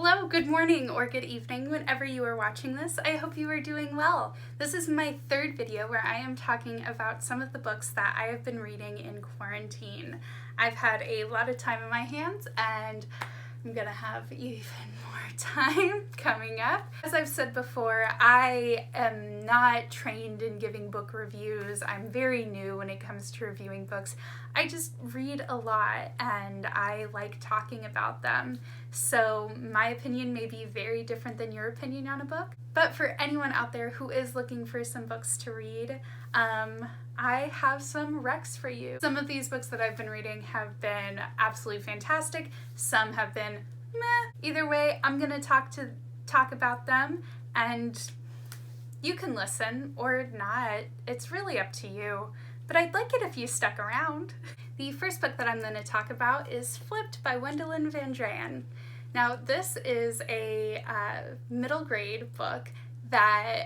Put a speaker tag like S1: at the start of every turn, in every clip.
S1: Hello, good morning, or good evening, whenever you are watching this. I hope you are doing well. This is my third video where I am talking about some of the books that I have been reading in quarantine. I've had a lot of time in my hands and I'm gonna have even more time coming up. As I've said before, I am not trained in giving book reviews. I'm very new when it comes to reviewing books. I just read a lot and I like talking about them. So my opinion may be very different than your opinion on a book. But for anyone out there who is looking for some books to read, I have some recs for you. Some of these books that I've been reading have been absolutely fantastic. Some have been meh. Either way, I'm gonna talk about them, and you can listen or not. It's really up to you. But I'd like it if you stuck around. The first book that I'm going to talk about is Flipped by Wendelin van Draanen. Now, this is a middle grade book that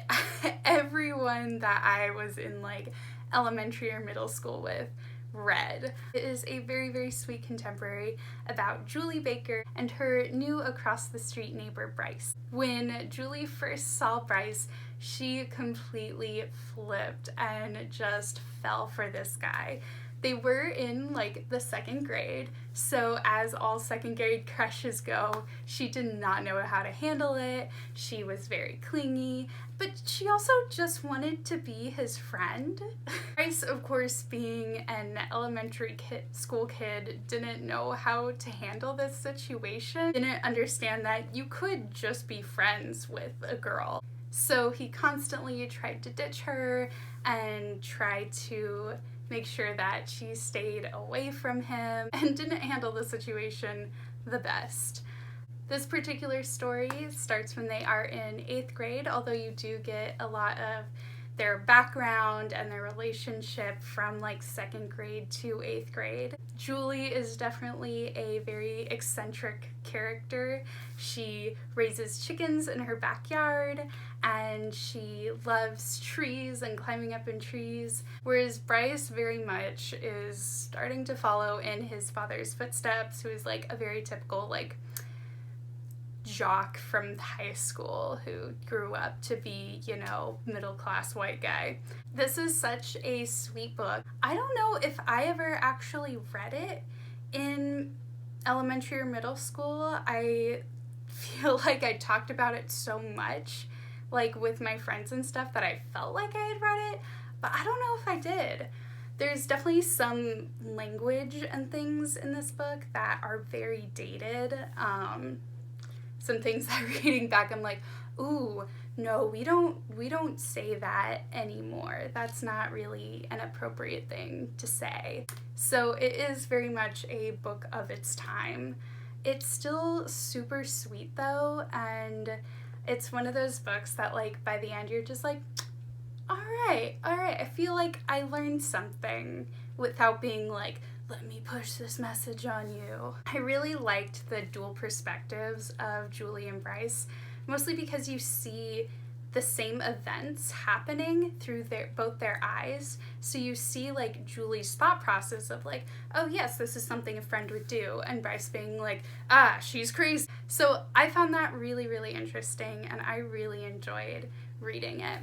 S1: everyone that I was in like elementary or middle school with read. It is a very, very sweet contemporary about Julie Baker and her new across the street neighbor Bryce. When Julie first saw Bryce, she completely flipped and just fell for this guy. They were in like the second grade, so as all second grade crushes go, she did not know how to handle it. She was very clingy, but she also just wanted to be his friend. Bryce, of course, being an elementary school kid, didn't know how to handle this situation, didn't understand that you could just be friends with a girl. So he constantly tried to ditch her and tried to make sure that she stayed away from him and didn't handle the situation the best. This particular story starts when they are in 8th grade, although you do get a lot of their background and their relationship from like 2nd grade to 8th grade. Julie is definitely a very eccentric character. She raises chickens in her backyard and she loves trees and climbing up in trees, whereas Bryce very much is starting to follow in his father's footsteps, who is like a very typical like jock from high school who grew up to be, you know, middle-class white guy. This is such a sweet book. I don't know if I ever actually read it in elementary or middle school. I feel like I talked about it so much, like with my friends and stuff, that I felt like I had read it, but I don't know if I did. There's definitely some language and things in this book that are very dated. Some things that reading back, I'm like, ooh, no, we don't say that anymore. That's not really an appropriate thing to say. So it is very much a book of its time. It's still super sweet though, and it's one of those books that like by the end you're just like, all right, I feel like I learned something without being like, let me push this message on you. I really liked the dual perspectives of Julie and Bryce, mostly because you see the same events happening through both their eyes. So you see like Julie's thought process of like, oh yes, this is something a friend would do, and Bryce being like, ah, she's crazy. So I found that really, really interesting and I really enjoyed reading it.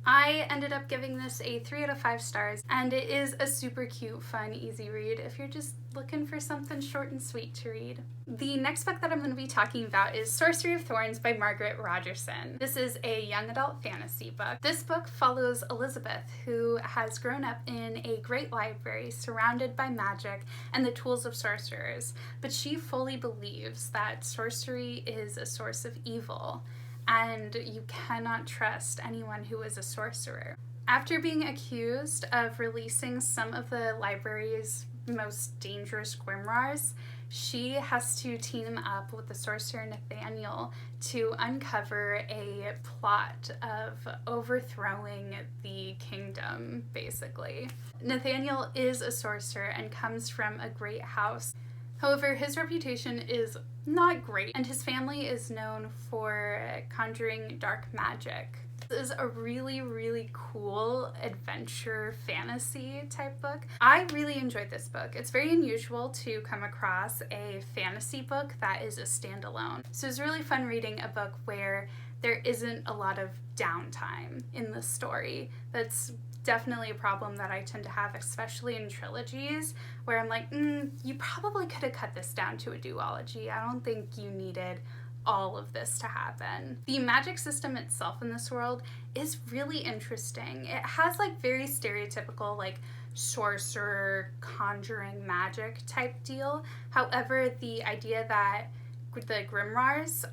S1: I ended up giving this a 3 out of 5 stars, and it is a super cute, fun, easy read if you're just looking for something short and sweet to read. The next book that I'm going to be talking about is Sorcery of Thorns by Margaret Rogerson. This is a young adult fantasy book. This book follows Elizabeth, who has grown up in a great library surrounded by magic and the tools of sorcerers, but she fully believes that sorcery is a source of evil, and you cannot trust anyone who is a sorcerer. After being accused of releasing some of the library's most dangerous grimoires, she has to team up with the sorcerer Nathaniel to uncover a plot of overthrowing the kingdom, basically. Nathaniel is a sorcerer and comes from a great house. However, his reputation is not great, and his family is known for conjuring dark magic. This is a really, really cool adventure fantasy type book. I really enjoyed this book. It's very unusual to come across a fantasy book that is a standalone. So it's really fun reading a book where there isn't a lot of downtime in the story. That's definitely a problem that I tend to have, especially in trilogies, where I'm like, you probably could have cut this down to a duology. I don't think you needed all of this to happen. The magic system itself in this world is really interesting. It has like very stereotypical like sorcerer, conjuring magic type deal. However, the idea that the grimoires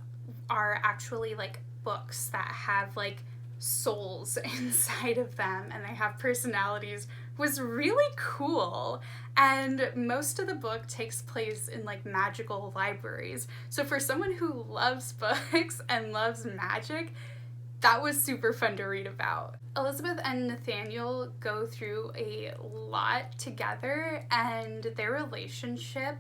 S1: are actually like books that have like souls inside of them and they have personalities was really cool. And most of the book takes place in like magical libraries. So for someone who loves books and loves magic, that was super fun to read about. Elizabeth and Nathaniel go through a lot together, and their relationship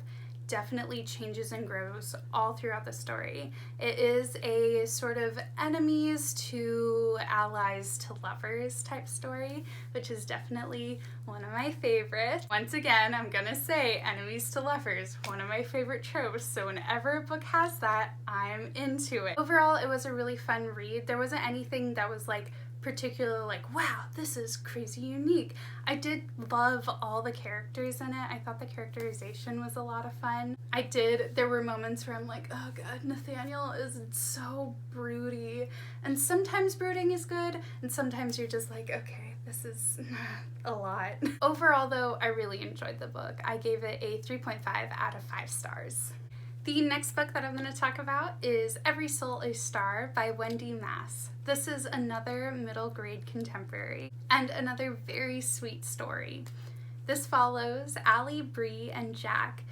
S1: definitely changes and grows all throughout the story. It is a sort of enemies to allies to lovers type story, which is definitely one of my favorites. Once again, I'm gonna say enemies to lovers, one of my favorite tropes, so whenever a book has that, I'm into it. Overall, it was a really fun read. There wasn't anything that was like particularly like, wow, this is crazy unique. I did love all the characters in it. I thought the characterization was a lot of fun. There were moments where I'm like, oh god, Nathaniel is so broody. And sometimes brooding is good, and sometimes you're just like, okay, this is a lot. Overall though, I really enjoyed the book. I gave it a 3.5 out of 5 stars. The next book that I'm going to talk about is Every Soul a Star by Wendy Mass. This is another middle grade contemporary and another very sweet story. This follows Allie, Bree, and Jack,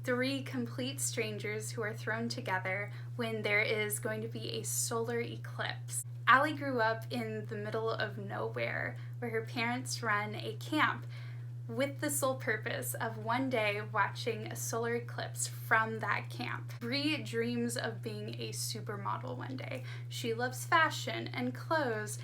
S1: 3 complete strangers who are thrown together when there is going to be a solar eclipse. Allie grew up in the middle of nowhere where her parents run a camp with the sole purpose of one day watching a solar eclipse from that camp. Bree dreams of being a supermodel one day. She loves fashion and clothes.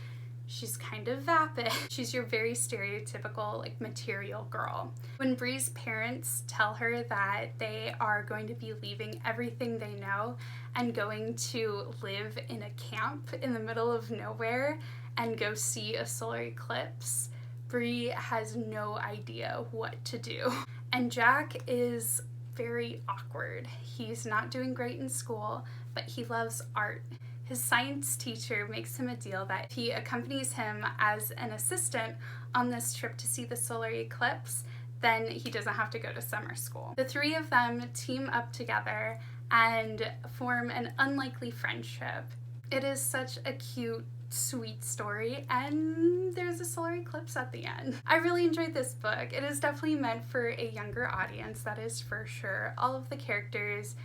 S1: She's kind of vapid. She's your very stereotypical like material girl. When Bree's parents tell her that they are going to be leaving everything they know and going to live in a camp in the middle of nowhere and go see a solar eclipse, Bree has no idea what to do. And Jack is very awkward. He's not doing great in school, but he loves art. His science teacher makes him a deal that if he accompanies him as an assistant on this trip to see the solar eclipse, then he doesn't have to go to summer school. The 3 of them team up together and form an unlikely friendship. It is such a cute, sweet story, and there's a solar eclipse at the end. I really enjoyed this book. It is definitely meant for a younger audience, that is for sure. All of the characters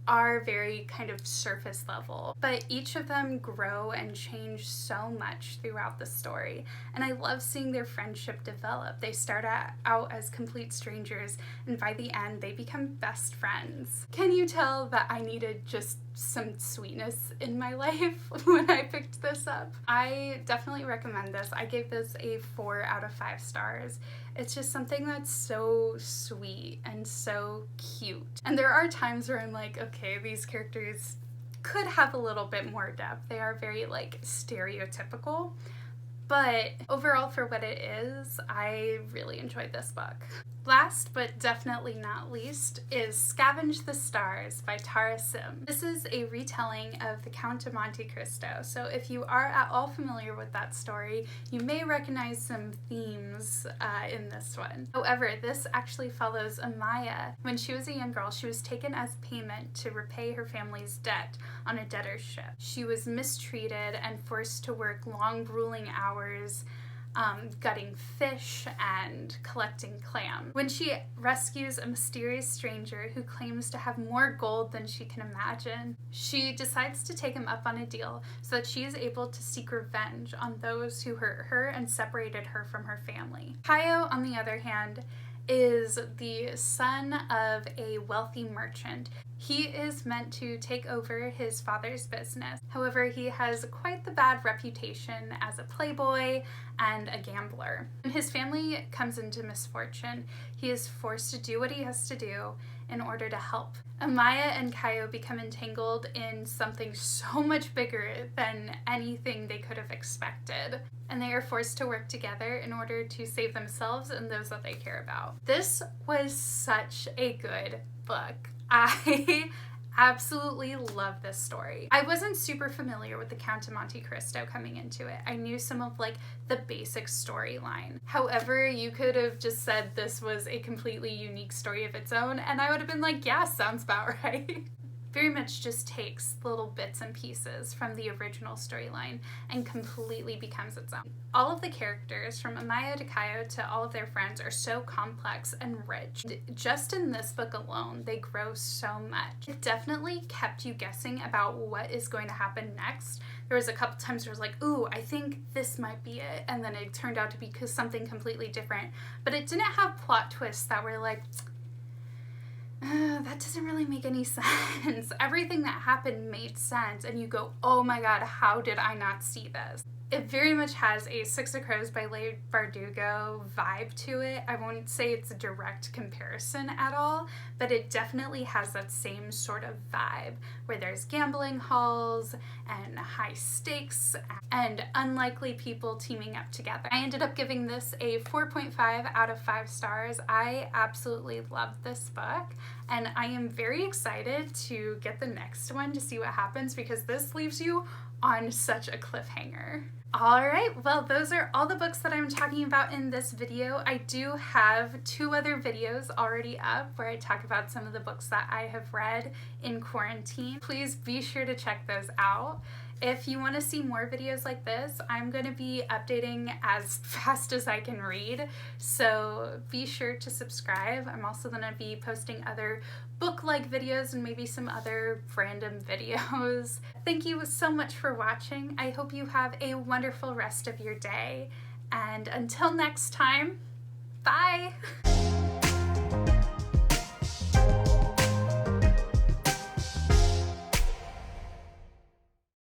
S1: are very kind of surface level, but each of them grow and change so much throughout the story, and I love seeing their friendship develop. They start out as complete strangers, and by the end they become best friends. Can you tell that I needed just some sweetness in my life when I picked this up? I definitely recommend this. I gave this a 4 out of 5 stars. It's just something that's so sweet and so cute. And there are times where I'm like, okay, these characters could have a little bit more depth. They are very like stereotypical, but overall for what it is, I really enjoyed this book. Last but definitely not least is Scavenge the Stars by Tara Sim. This is a retelling of The Count of Monte Cristo, so if you are at all familiar with that story, you may recognize some themes in this one. However, this actually follows Amaya. When she was a young girl, she was taken as payment to repay her family's debt on a debtor's ship. She was mistreated and forced to work long, grueling hours gutting fish and collecting clam. When she rescues a mysterious stranger who claims to have more gold than she can imagine, she decides to take him up on a deal so that she is able to seek revenge on those who hurt her and separated her from her family. Kaio, on the other hand, is the son of a wealthy merchant. He is meant to take over his father's business. However, he has quite the bad reputation as a playboy and a gambler. When his family comes into misfortune, he is forced to do what he has to do in order to help. Amaya and Kaio become entangled in something so much bigger than anything they could have expected, and they are forced to work together in order to save themselves and those that they care about. This was such a good book. I absolutely love this story. I wasn't super familiar with the Count of Monte Cristo coming into it. I knew some of like the basic storyline. However, you could have just said this was a completely unique story of its own, and I would have been like, yeah, sounds about right. Very much just takes little bits and pieces from the original storyline and completely becomes its own. All of the characters, from Amaya to Kaio to all of their friends, are so complex and rich. Just in this book alone, they grow so much. It definitely kept you guessing about what is going to happen next. There was a couple times where I was like, ooh, I think this might be it, and then it turned out to be something completely different. But it didn't have plot twists that were like, that doesn't really make any sense. Everything that happened made sense, and you go, oh my god, how did I not see this? It very much has a Six of Crows by Leigh Bardugo vibe to it. I won't say it's a direct comparison at all, but it definitely has that same sort of vibe where there's gambling halls and high stakes and unlikely people teaming up together. I ended up giving this a 4.5 out of 5 stars. I absolutely loved this book, and I am very excited to get the next one to see what happens, because this leaves you on such a cliffhanger. Alright, well, those are all the books that I'm talking about in this video. I do have 2 other videos already up where I talk about some of the books that I have read in quarantine. Please be sure to check those out. If you want to see more videos like this, I'm going to be updating as fast as I can read, so be sure to subscribe. I'm also going to be posting other book-like videos and maybe some other random videos. Thank you so much for watching. I hope you have a wonderful rest of your day, and until next time,